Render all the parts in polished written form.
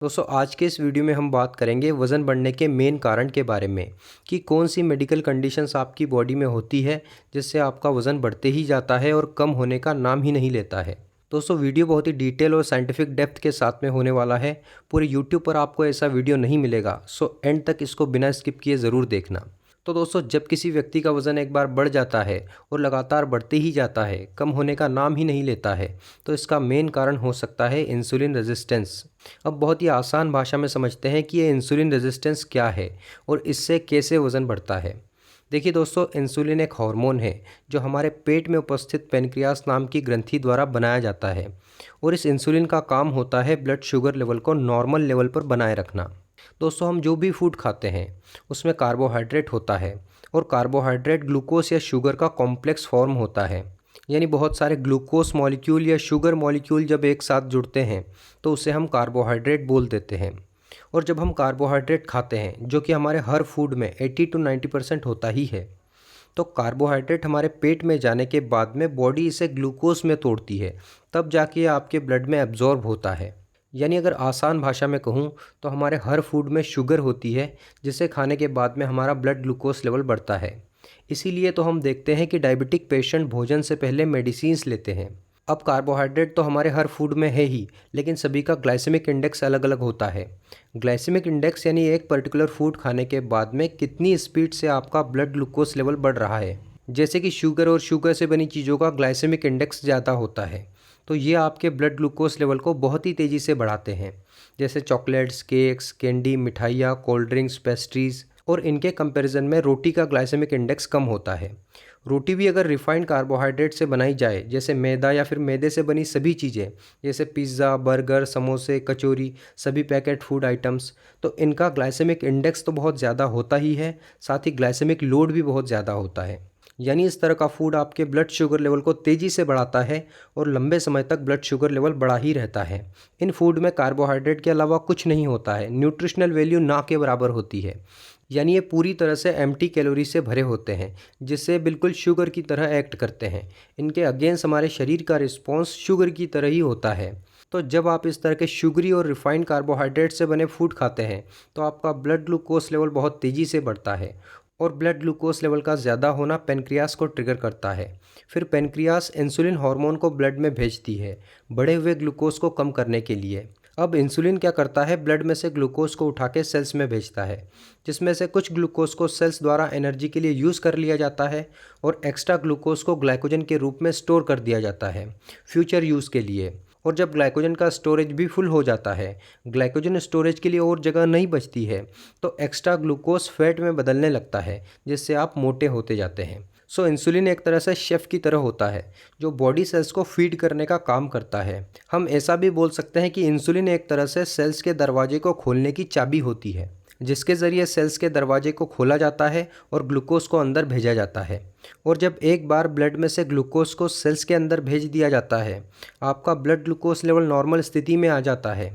दोस्तों आज के इस वीडियो में हम बात करेंगे वज़न बढ़ने के मेन कारण के बारे में कि कौन सी मेडिकल कंडीशंस आपकी बॉडी में होती है जिससे आपका वज़न बढ़ते ही जाता है और कम होने का नाम ही नहीं लेता है। दोस्तों वीडियो बहुत ही डिटेल और साइंटिफिक डेप्थ के साथ में होने वाला है। पूरे यूट्यूब पर आपको ऐसा वीडियो नहीं मिलेगा, सो एंड तक इसको बिना स्किप किए ज़रूर देखना। तो दोस्तों जब किसी व्यक्ति का वज़न एक बार बढ़ जाता है और लगातार बढ़ते ही जाता है, कम होने का नाम ही नहीं लेता है, तो इसका मेन कारण हो सकता है इंसुलिन रेजिस्टेंस। अब बहुत ही आसान भाषा में समझते हैं कि ये इंसुलिन रेजिस्टेंस क्या है और इससे कैसे वज़न बढ़ता है। देखिए दोस्तों, इंसुलिन एक हार्मोन है जो हमारे पेट में उपस्थित पेनक्रियास नाम की ग्रंथि द्वारा बनाया जाता है और इस इंसुलिन का काम होता है ब्लड शुगर लेवल को नॉर्मल लेवल पर बनाए रखना। दोस्तों हम जो भी फूड खाते हैं उसमें कार्बोहाइड्रेट होता है और कार्बोहाइड्रेट ग्लूकोज या शुगर का कॉम्प्लेक्स फॉर्म होता है। यानी बहुत सारे ग्लूकोज मॉलिक्यूल या शुगर मॉलिक्यूल जब एक साथ जुड़ते हैं तो उसे हम कार्बोहाइड्रेट बोल देते हैं। और जब हम कार्बोहाइड्रेट खाते हैं, जो कि हमारे हर फूड में 80 to 90% होता ही है, तो कार्बोहाइड्रेट हमारे पेट में जाने के बाद में बॉडी इसे ग्लूकोज में तोड़ती है, तब जाके आपके ब्लड में एब्जॉर्ब होता है। यानी अगर आसान भाषा में कहूँ तो हमारे हर फूड में शुगर होती है जिसे खाने के बाद में हमारा ब्लड ग्लूकोज लेवल बढ़ता है। इसीलिए तो हम देखते हैं कि डायबिटिक पेशेंट भोजन से पहले मेडिसिन्स लेते हैं। अब कार्बोहाइड्रेट तो हमारे हर फूड में है ही, लेकिन सभी का ग्लाइसेमिक इंडेक्स अलग अलग होता है। ग्लाइसेमिक इंडेक्स यानी एक पर्टिकुलर फूड खाने के बाद में कितनी स्पीड से आपका ब्लड ग्लूकोज लेवल बढ़ रहा है। जैसे कि शुगर और शुगर से बनी चीज़ों का ग्लाइसेमिक इंडेक्स ज़्यादा होता है, तो ये आपके ब्लड ग्लूकोज लेवल को बहुत ही तेज़ी से बढ़ाते हैं। जैसे चॉकलेट्स, केक्स, कैंडी, मिठाइयाँ, कोल्ड ड्रिंक्स, पेस्ट्रीज़, और इनके कंपैरिजन में रोटी का ग्लाइसेमिक इंडेक्स कम होता है। रोटी भी अगर रिफाइंड कार्बोहाइड्रेट से बनाई जाए, जैसे मैदा या फिर मैदे से बनी सभी चीज़ें, जैसे पिज़्ज़ा, बर्गर, समोसे, कचौरी, सभी पैकेट फूड आइटम्स, तो इनका ग्लाइसेमिक इंडेक्स तो बहुत ज़्यादा होता ही है, साथ ही ग्लाइसेमिक लोड भी बहुत ज़्यादा होता है। यानी इस तरह का फूड आपके ब्लड शुगर लेवल को तेज़ी से बढ़ाता है और लंबे समय तक ब्लड शुगर लेवल बढ़ा ही रहता है। इन फूड में कार्बोहाइड्रेट के अलावा कुछ नहीं होता है, न्यूट्रिशनल वैल्यू ना के बराबर होती है। यानी ये पूरी तरह से एम्प्टी कैलोरी से भरे होते हैं, जिससे बिल्कुल शुगर की तरह एक्ट करते हैं। इनके अगेंस्ट हमारे शरीर का रिस्पॉन्स शुगर की तरह ही होता है। तो जब आप इस तरह के शुगरी और रिफाइंड कार्बोहाइड्रेट से बने फूड खाते हैं तो आपका ब्लड ग्लूकोज लेवल बहुत तेज़ी से बढ़ता है और ब्लड ग्लूकोज लेवल का ज़्यादा होना पेनक्रियास को ट्रिगर करता है। फिर पेनक्रियास इंसुलिन हार्मोन को ब्लड में भेजती है बढ़े हुए ग्लूकोज को कम करने के लिए। अब इंसुलिन क्या करता है, ब्लड में से ग्लूकोज को उठा के सेल्स में भेजता है, जिसमें से कुछ ग्लूकोज को सेल्स द्वारा एनर्जी के लिए यूज़ कर लिया जाता है और एक्स्ट्रा ग्लूकोज को ग्लाइकोजन के रूप में स्टोर कर दिया जाता है फ्यूचर यूज़ के लिए। और जब ग्लाइकोजन का स्टोरेज भी फुल हो जाता है, ग्लाइकोजन स्टोरेज के लिए और जगह नहीं बचती है, तो एक्स्ट्रा ग्लूकोज फैट में बदलने लगता है, जिससे आप मोटे होते जाते हैं। सो इंसुलिन एक तरह से शेफ़ की तरह होता है जो बॉडी सेल्स को फीड करने का काम करता है। हम ऐसा भी बोल सकते हैं कि इंसुलिन एक तरह से सेल्स के दरवाजे को खोलने की चाबी होती है, जिसके ज़रिए सेल्स के दरवाजे को खोला जाता है और ग्लूकोज को अंदर भेजा जाता है। और जब एक बार ब्लड में से ग्लूकोज को सेल्स के अंदर भेज दिया जाता है, आपका ब्लड ग्लूकोज लेवल नॉर्मल स्थिति में आ जाता है,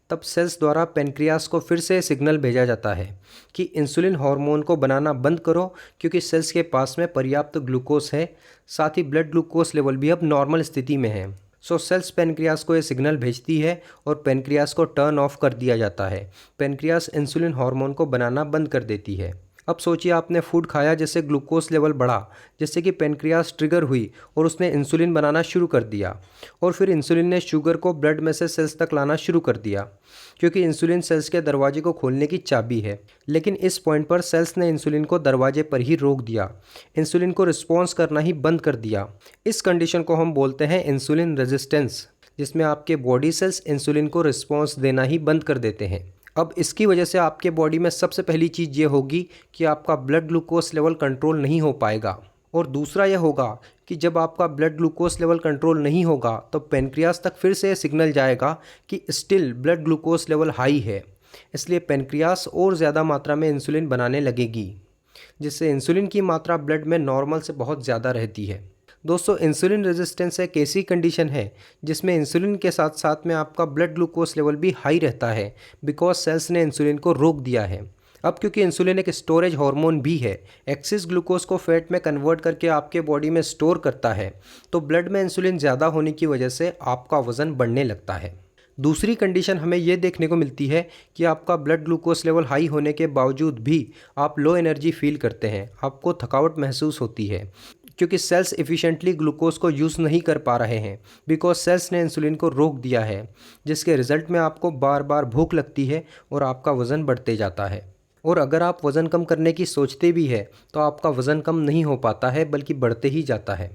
तब सेल्स द्वारा पेनक्रियास को फिर से सिग्नल भेजा जाता है कि इंसुलिन हार्मोन को बनाना बंद करो, क्योंकि सेल्स के पास में पर्याप्त ग्लूकोज है, साथ ही ब्लड ग्लूकोज लेवल भी अब नॉर्मल स्थिति में है। सो सेल्स पेनक्रियास को ये सिग्नल भेजती है और पेनक्रियास को टर्न ऑफ कर दिया जाता है। पेनक्रियास इंसुलिन हार्मोन को बनाना बंद कर देती है। अब सोचिए, आपने फूड खाया जिससे ग्लूकोज लेवल बढ़ा, जिससे कि पेनक्रियास ट्रिगर हुई और उसने इंसुलिन बनाना शुरू कर दिया, और फिर इंसुलिन ने शुगर को ब्लड में से सेल्स तक लाना शुरू कर दिया, क्योंकि इंसुलिन सेल्स के दरवाजे को खोलने की चाबी है। लेकिन इस पॉइंट पर सेल्स ने इंसुलिन को दरवाजे पर ही रोक दिया, इंसुलिन को रिस्पॉन्स करना ही बंद कर दिया। इस कंडीशन को हम बोलते हैं इंसुलिन रेजिस्टेंस, जिसमें आपके बॉडी सेल्स इंसुलिन को रिस्पॉन्स देना ही बंद कर देते हैं। अब इसकी वजह से आपके बॉडी में सबसे पहली चीज़ ये होगी कि आपका ब्लड ग्लूकोज लेवल कंट्रोल नहीं हो पाएगा, और दूसरा यह होगा कि जब आपका ब्लड ग्लूकोज लेवल कंट्रोल नहीं होगा तो पेनक्रियास तक फिर से सिग्नल जाएगा कि still blood glucose level high है, इसलिए पेनक्रियास और ज़्यादा मात्रा में इंसुलिन बनाने लगेगी, जिससे इंसुलिन की मात्रा ब्लड में नॉर्मल से बहुत ज़्यादा रहती है। दोस्तों इंसुलिन रेजिस्टेंस एक ऐसी कंडीशन है जिसमें इंसुलिन के साथ साथ में आपका ब्लड ग्लूकोज लेवल भी हाई रहता है, बिकॉज सेल्स ने इंसुलिन को रोक दिया है। अब क्योंकि इंसुलिन एक स्टोरेज हार्मोन भी है, एक्सेस ग्लूकोज को फैट में कन्वर्ट करके आपके बॉडी में स्टोर करता है, तो ब्लड में इंसुलिन ज़्यादा होने की वजह से आपका वज़न बढ़ने लगता है। दूसरी कंडीशन हमें ये देखने को मिलती है कि आपका ब्लड ग्लूकोज लेवल हाई होने के बावजूद भी आप लो एनर्जी फील करते हैं, आपको थकावट महसूस होती है, क्योंकि सेल्स एफिशिएंटली ग्लूकोज को यूज़ नहीं कर पा रहे हैं, बिकॉज सेल्स ने इंसुलिन को रोक दिया है, जिसके रिजल्ट में आपको बार बार भूख लगती है और आपका वज़न बढ़ते जाता है। और अगर आप वज़न कम करने की सोचते भी है तो आपका वज़न कम नहीं हो पाता है, बल्कि बढ़ते ही जाता है,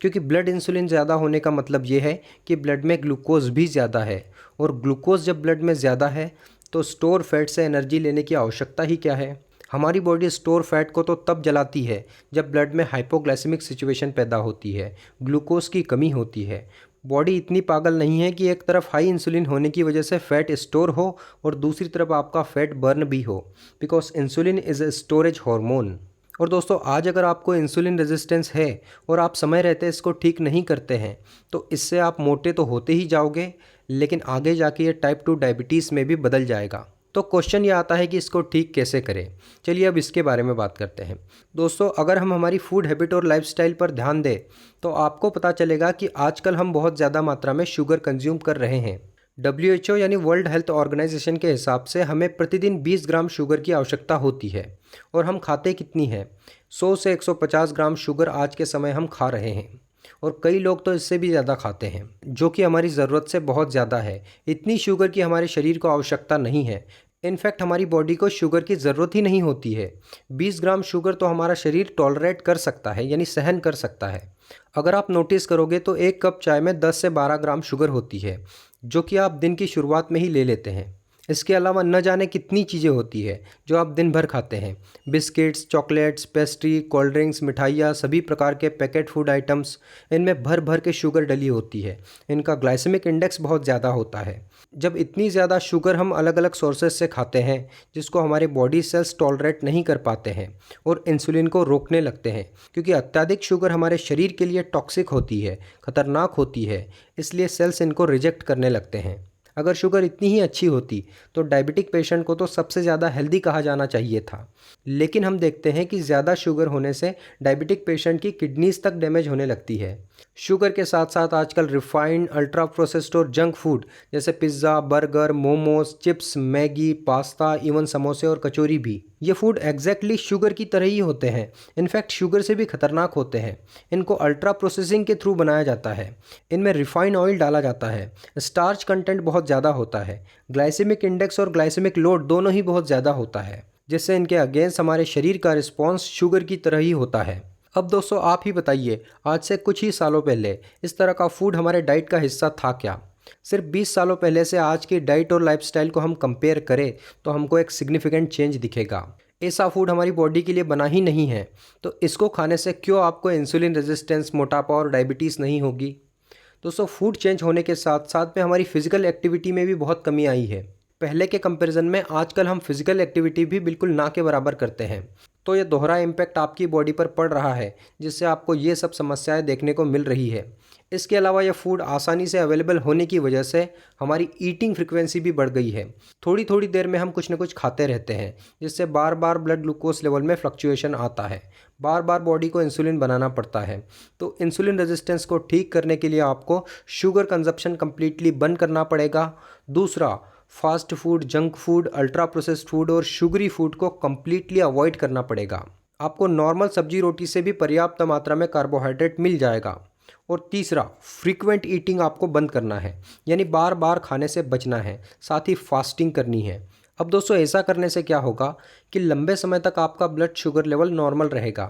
क्योंकि ब्लड इंसुलिन ज़्यादा होने का मतलब ये है कि ब्लड में ग्लूकोज भी ज़्यादा है, और ग्लूकोज जब ब्लड में ज़्यादा है तो स्टोर फैट से एनर्जी लेने की आवश्यकता ही क्या है। हमारी बॉडी स्टोर फैट को तो तब जलाती है जब ब्लड में हाइपोग्लाइसेमिक सिचुएशन पैदा होती है, ग्लूकोज की कमी होती है। बॉडी इतनी पागल नहीं है कि एक तरफ हाई इंसुलिन होने की वजह से फैट स्टोर हो और दूसरी तरफ आपका फैट बर्न भी हो, because insulin is a storage hormone. और दोस्तों, आज अगर आपको इंसुलिन रेजिस्टेंस है और आप समय रहते इसको ठीक नहीं करते हैं तो इससे आप मोटे तो होते ही जाओगे, लेकिन आगे जाके ये टाइप 2 डायबिटीज़ में भी बदल जाएगा। तो क्वेश्चन ये आता है कि इसको ठीक कैसे करें। चलिए अब इसके बारे में बात करते हैं। दोस्तों, अगर हम हमारी फूड हैबिट और लाइफस्टाइल पर ध्यान दें तो आपको पता चलेगा कि आजकल हम बहुत ज़्यादा मात्रा में शुगर कंज्यूम कर रहे हैं। WHO यानी वर्ल्ड हेल्थ ऑर्गेनाइजेशन के हिसाब से हमें प्रतिदिन 20 ग्राम शुगर की आवश्यकता होती है, और हम खाते कितनी है? 100 से 150 ग्राम शुगर आज के समय हम खा रहे हैं, और कई लोग तो इससे भी ज़्यादा खाते हैं, जो कि हमारी ज़रूरत से बहुत ज़्यादा है। इतनी शुगर की हमारे शरीर को आवश्यकता नहीं है। इनफैक्ट हमारी बॉडी को शुगर की ज़रूरत ही नहीं होती है। 20 ग्राम शुगर तो हमारा शरीर टॉलरेट कर सकता है, यानी सहन कर सकता है। अगर आप नोटिस करोगे तो एक कप चाय में 10 से 12 ग्राम शुगर होती है, जो कि आप दिन की शुरुआत में ही ले लेते हैं। इसके अलावा न जाने कितनी चीज़ें होती है जो आप दिन भर खाते हैं। Biscuits, chocolates, pastry, cold drinks, मिठाइयाँ, सभी प्रकार के पैकेट फूड आइटम्स, इनमें भर भर के शुगर डली होती है। इनका ग्लाइसेमिक इंडेक्स बहुत ज़्यादा होता है। जब इतनी ज़्यादा शुगर हम अलग अलग सोर्सेज से खाते हैं जिसको हमारे बॉडी सेल्स टॉलरेट नहीं कर पाते हैं और इंसुलिन को रोकने लगते हैं, क्योंकि अत्यधिक शुगर हमारे शरीर के लिए टॉक्सिक होती है, खतरनाक होती है, इसलिए सेल्स इनको रिजेक्ट करने लगते हैं। अगर शुगर इतनी ही अच्छी होती तो डायबिटिक पेशेंट को तो सबसे ज़्यादा हेल्दी कहा जाना चाहिए था, लेकिन हम देखते हैं कि ज़्यादा शुगर होने से डायबिटिक पेशेंट की किडनीज तक डैमेज होने लगती है। शुगर के साथ साथ आजकल रिफाइंड, अल्ट्रा प्रोसेस्ड और जंक फूड जैसे pizza, burger, momos, chips, Maggi, pasta, even समोसे और कचौरी भी, ये फूड एग्जैक्टली शुगर की तरह ही होते हैं। इनफैक्ट शुगर से भी खतरनाक होते हैं। इनको अल्ट्रा प्रोसेसिंग के थ्रू बनाया जाता है। इनमें रिफाइंड ऑयल डाला जाता है। स्टार्च कंटेंट बहुत ज़्यादा होता है। ग्लाइसेमिक इंडेक्स और ग्लाइसेमिक लोड दोनों ही बहुत ज़्यादा होता है, जिससे इनके अगेंस्ट हमारे शरीर का रिस्पॉन्स शुगर की तरह ही होता है। अब दोस्तों, आप ही बताइए, आज से कुछ ही सालों पहले इस तरह का फूड हमारे डाइट का हिस्सा था क्या? सिर्फ 20 सालों पहले से आज की डाइट और लाइफस्टाइल को हम कंपेयर करें तो हमको एक सिग्निफिकेंट चेंज दिखेगा। ऐसा फूड हमारी बॉडी के लिए बना ही नहीं है, तो इसको खाने से क्यों आपको इंसुलिन रेजिस्टेंस, मोटापा और डायबिटीज़ नहीं होगी? दोस्तों, फूड चेंज होने के साथ साथ में हमारी फिजिकल एक्टिविटी में भी बहुत कमी आई है। पहले के कंपैरिजन में आजकल हम फिजिकल एक्टिविटी भी बिल्कुल ना के बराबर करते हैं, तो ये दोहरा इम्पैक्ट आपकी बॉडी पर पड़ रहा है, जिससे आपको ये सब समस्याएं देखने को मिल रही है। इसके अलावा यह फूड आसानी से अवेलेबल होने की वजह से हमारी ईटिंग फ्रिक्वेंसी भी बढ़ गई है। थोड़ी थोड़ी देर में हम कुछ न कुछ खाते रहते हैं, जिससे बार बार ब्लड ग्लूकोज लेवल में फ्लक्चुएशन आता है। बार बार बॉडी को इंसुलिन बनाना पड़ता है। तो इंसुलिन रेजिस्टेंस को ठीक करने के लिए आपको शुगर कंजप्शन कम्प्लीटली बंद करना पड़ेगा। दूसरा, fast food, junk food, ultra processed food और शुगरी फूड को कम्प्लीटली अवॉइड करना पड़ेगा। आपको नॉर्मल सब्जी रोटी से भी पर्याप्त मात्रा में कार्बोहाइड्रेट मिल जाएगा। और तीसरा, फ्रीक्वेंट ईटिंग आपको बंद करना है, यानी बार बार खाने से बचना है, साथ ही फास्टिंग करनी है। अब दोस्तों, ऐसा करने से क्या होगा कि लंबे समय तक आपका ब्लड शुगर लेवल नॉर्मल रहेगा,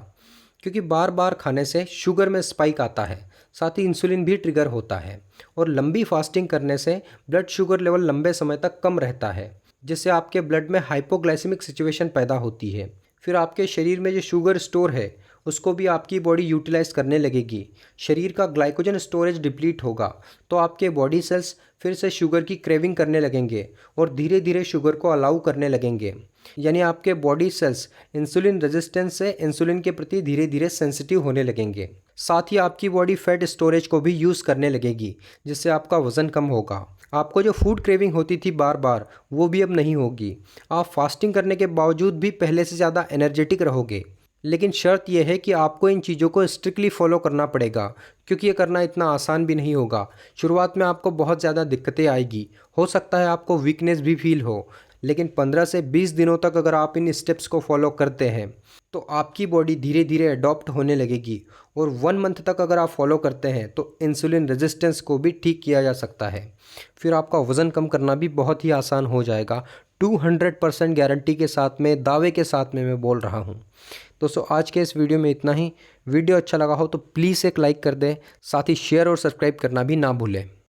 क्योंकि बार बार खाने से शुगर में स्पाइक आता है, साथ ही इंसुलिन भी ट्रिगर होता है। और लंबी फास्टिंग करने से ब्लड शुगर लेवल लंबे समय तक कम रहता है, जिससे आपके ब्लड में हाइपोग्लाइसेमिक सिचुएशन पैदा होती है। फिर आपके शरीर में जो शुगर स्टोर है उसको भी आपकी बॉडी यूटिलाइज करने लगेगी। शरीर का ग्लाइकोजन स्टोरेज डिप्लीट होगा, तो आपके बॉडी सेल्स फिर से शुगर की क्रेविंग करने लगेंगे और धीरे धीरे शुगर को अलाउ करने लगेंगे। यानी आपके बॉडी सेल्स इंसुलिन रेजिस्टेंस से इंसुलिन के प्रति धीरे धीरे सेंसिटिव होने लगेंगे। साथ ही आपकी बॉडी फैट स्टोरेज को भी यूज़ करने लगेगी, जिससे आपका वज़न कम होगा। आपको जो फूड क्रेविंग होती थी बार बार, वो भी अब नहीं होगी। आप फास्टिंग करने के बावजूद भी पहले से ज़्यादा एनर्जेटिक रहोगे। लेकिन शर्त यह है कि आपको इन चीज़ों को स्ट्रिक्टली फॉलो करना पड़ेगा, क्योंकि ये करना इतना आसान भी नहीं होगा। शुरुआत में आपको बहुत ज़्यादा दिक्कतें आएगी, हो सकता है आपको वीकनेस भी फील हो, लेकिन 15 से 20 दिनों तक अगर आप इन स्टेप्स को फॉलो करते हैं तो आपकी बॉडी धीरे धीरे अडॉप्ट होने लगेगी। और 1 मंथ तक अगर आप फॉलो करते हैं तो इंसुलिन रेजिस्टेंस को भी ठीक किया जा सकता है। फिर आपका वज़न कम करना भी बहुत ही आसान हो जाएगा। 200% गारंटी के साथ में, दावे के साथ में मैं बोल रहा हूँ। दोस्तों, आज के इस वीडियो में इतना ही। वीडियो अच्छा लगा हो तो प्लीज़ एक लाइक कर दें, साथ ही शेयर और सब्सक्राइब करना भी ना भूलें।